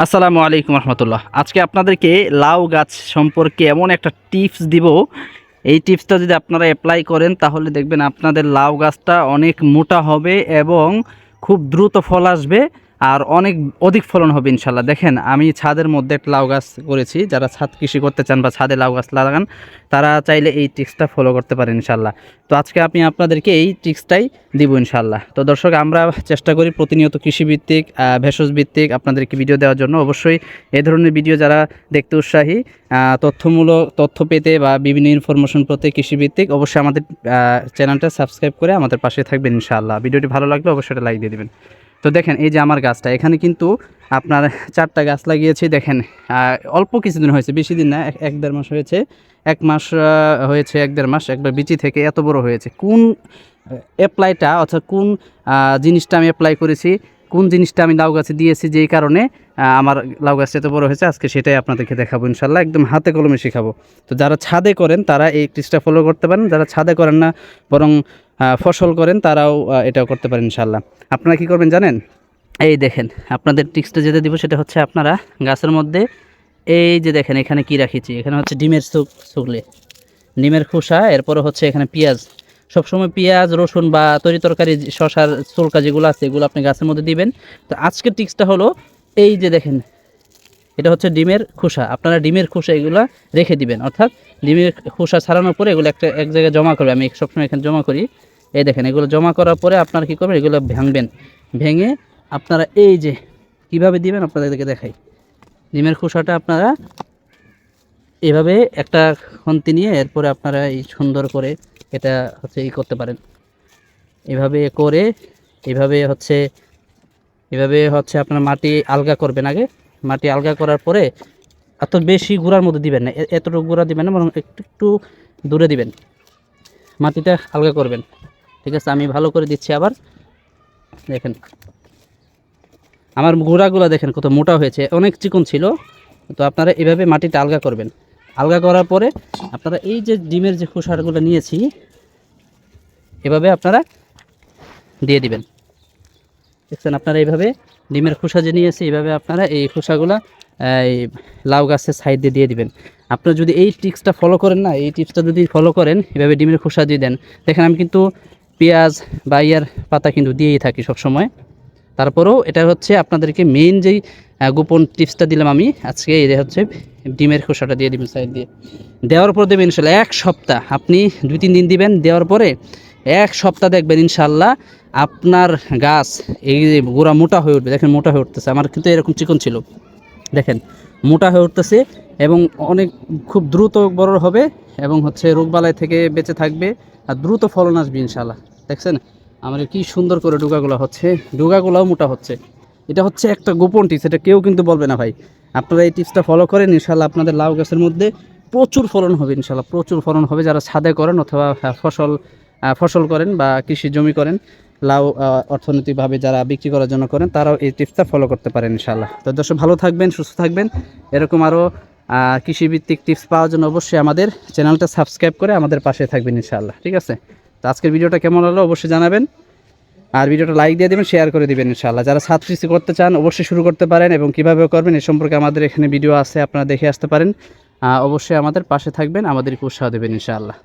আসসালামু আলাইকুম রহমতুল্লাহ। আজকে আপনাদেরকে লাউ গাছ সম্পর্কে এমন একটা টিপস দিব। এই টিপসটা যদি আপনারা অ্যাপ্লাই করেন তাহলে দেখবেন আপনাদের লাউ গাছটা অনেক মোটা হবে এবং খুব দ্রুত ফল আসবে আর অনেক অধিক ফলন হবে ইনশাল্লাহ। দেখেন আমি ছাদের মধ্যে একটা লাউ গাছ করেছি। যারা ছাদ কৃষি করতে চান বা ছাদে লাউ গাছ লাগান তারা চাইলে এই টিপসটা ফলো করতে পারেন ইনশাল্লাহ। তো আজকে আমি আপনাদেরকে এই টিপসটাই দিব ইনশাল্লাহ। তো দর্শক, আমরা চেষ্টা করি প্রতিনিয়ত কৃষিভিত্তিক ভেষজ ভিত্তিক আপনাদেরকে ভিডিও দেওয়ার জন্য। অবশ্যই এ ধরনের ভিডিও যারা দেখতে উৎসাহী, তথ্যমূলক তথ্য পেতে বা বিভিন্ন ইনফরমেশন পেতে কৃষিভিত্তিক, অবশ্যই আমাদের চ্যানেলটা সাবস্ক্রাইব করে আমাদের পাশে থাকবেন ইনশাআল্লাহ। ভিডিওটি ভালো লাগলে অবশ্যই একটা লাইক দিয়ে দেবেন। তো দেখেন এই যে আমার গাছটা, এখানে কিন্তু আপনার 4টা গাছ লাগিয়েছি। দেখেন অল্প কিছুদিন হয়েছে, বেশি দিন না, এক দেড় মাস হয়েছে। 1 মাস হয়েছে, 1-1.5 মাস একবার বিচি থেকে এত বড় হয়েছে। কোন অ্যাপ্লাইটা অর্থাৎ কোন জিনিসটা আমি অ্যাপ্লাই করেছি, কোন জিনিসটা আমি লাউ গাছে দিয়েছি যেই কারণে আমার লাউ গাছটা এত বড় হয়েছে, আজকে সেটাই আপনাদেরকে দেখাবো ইনশাল্লাহ। একদম হাতে কলমে শেখাবো। তো যারা ছাদে করেন তারা এই টিপসটা ফলো করতে পারেন, যারা ছাদে করেন না বরং ফসল করেন তারাও এটাও করতে পারেন ইনশাল্লাহ। আপনারা কী করবেন জানেন? এই দেখেন আপনাদের টিপসটা যেটা দিব সেটা হচ্ছে আপনারা গাছের মধ্যে এই যে দেখেন এখানে কি রাখিছি, এখানে হচ্ছে ডিমের শুকলে ডিমের খোসা, এরপরে হচ্ছে এখানে পেঁয়াজ। সবসময় পেঁয়াজ রসুন বা তরি তরকারি শশার চুলকা যেগুলো আছে এগুলো আপনি গাছের মধ্যে দিবেন। তো আজকের টিপসটা হলো এই যে দেখেন এটা হচ্ছে ডিমের খোসা। আপনারা ডিমের খোসা এগুলো রেখে দিবেন, অর্থাৎ ডিমের খোসা ছাড়ানোর পরে এগুলো এক জায়গায় জমা করবে। আমি সবসময় এখানে জমা করি। এই দেখেন এগুলো জমা করার পরে আপনারা কী করবেন, এগুলো ভাঙবেন। ভেঙে আপনারা এই যে কীভাবে দিবেন আপনাদেরকে দেখাই। ডিমের খোসাটা আপনারা এভাবে একটা খন্তি নিয়ে এরপরে আপনারা এই সুন্দর করে এটা হচ্ছে করতে পারেন। এভাবে করে এভাবে হচ্ছে আপনার মাটি আলগা করবেন। আগে মাটি আলগা করার পরে এত বেশি গুঁড়ার মধ্যে দিবেন না, এতটুকু গুঁড়া দিবেন না, বরং একটু একটু দূরে দিবেন। মাটিটা আলগা করবেন। ঠিক আছে, আমি ভালো করে দিচ্ছি আবার। দেখেন আমার গুঁড়াগুলো দেখেন কত মোটা হয়েছে, অনেক চিকন ছিল। তো আপনারা এভাবে মাটিটা আলগা করবেন। আলগা করার পরে আপনারা এই যে ডিমের যে খোসাগুলো নিয়েছি এভাবে আপনারা দিয়ে দিবেন। দেখছেন আপনারা এইভাবে ডিমের খোসা যে নিয়েছি এইভাবে আপনারা এই খোসাগুলো এই লাউ গাছের সাইড দিয়ে দিবেন। আপনারা যদি এই টিপসটা ফলো করেন না, এই টিপসটা যদি ফলো করেন এভাবে ডিমের খোসা দিয়ে দেন, দেখেন আমি কিন্তু পেঁয়াজ বা ইয়ার পাতা কিন্তু দিয়েই থাকি সবসময়। তারপরেও এটা হচ্ছে আপনাদেরকে মেইন যেই গোপন টিপসটা দিলাম আমি আজকে, এটা হচ্ছে ডিমের খোসাটা দিয়ে দিবেন সাইড দিয়ে। দেওয়ার পর দেবেন ইনশাল্লাহ 1 সপ্তাহ, আপনি 2-3 দিন দিবেন। দেওয়ার পরে 1 সপ্তাহ দেখবেন ইনশাল্লাহ আপনার গাছ এই গোড়া মোটা হয়ে উঠবে। দেখেন মোটা হয়ে উঠতেছে, আমার কিন্তু এরকম চিকন ছিল, দেখেন মোটা হয়ে উঠতেছে এবং অনেক খুব দ্রুত বড় হবে এবং হচ্ছে রোগবালাই থেকে বেঁচে থাকবে আর দ্রুত ফলন আসবে ইনশাল্লাহ। দেখছেন আমার কি সুন্দর করে ডুগাগুলো হচ্ছে, ডুগাগুলোও মোটা হচ্ছে। এটা হচ্ছে একটা গোপন টিপস, এটা কেউ কিন্তু বলবে না ভাই। আপনারা এই টিপসটা ফলো করেন ইনশাল্লাহ আপনাদের লাউ গাছের মধ্যে প্রচুর ফলন হবে ইনশাল্লাহ, প্রচুর ফলন হবে। যারা ছাদে করেন অথবা ফসল করেন বা কৃষি জমি করেন, লাউ অর্থনৈতিকভাবে যারা বিক্রি করার জন্য করেন তারাও এই টিপসটা ফলো করতে পারেন ইনশাল্লাহ। তো দর্শক ভালো থাকবেন, সুস্থ থাকবেন। এরকম আরও কৃষিভিত্তিক টিপস পাওয়ার জন্য অবশ্যই আমাদের চ্যানেলটা সাবস্ক্রাইব করে আমাদের পাশে থাকবেন ইনশাল্লাহ। ঠিক আছে, তো আজকের ভিডিওটা কেমন হলো অবশ্যই জানাবেন, আর ভিডিওটা লাইক দিয়ে দেবেন, শেয়ার করে দিবেন ইনশাআল্লাহ। যারা ছাদ কৃষি করতে চান অবশ্যই শুরু করতে পারেন এবং কীভাবে করবেন এ সম্পর্কে আমাদের এখানে ভিডিও আছে, আপনারা দেখে আসতে পারেন। অবশ্যই আমাদের পাশে থাকবেন, আমাদেরকে উৎসাহ দেবেন ইনশাআল্লাহ।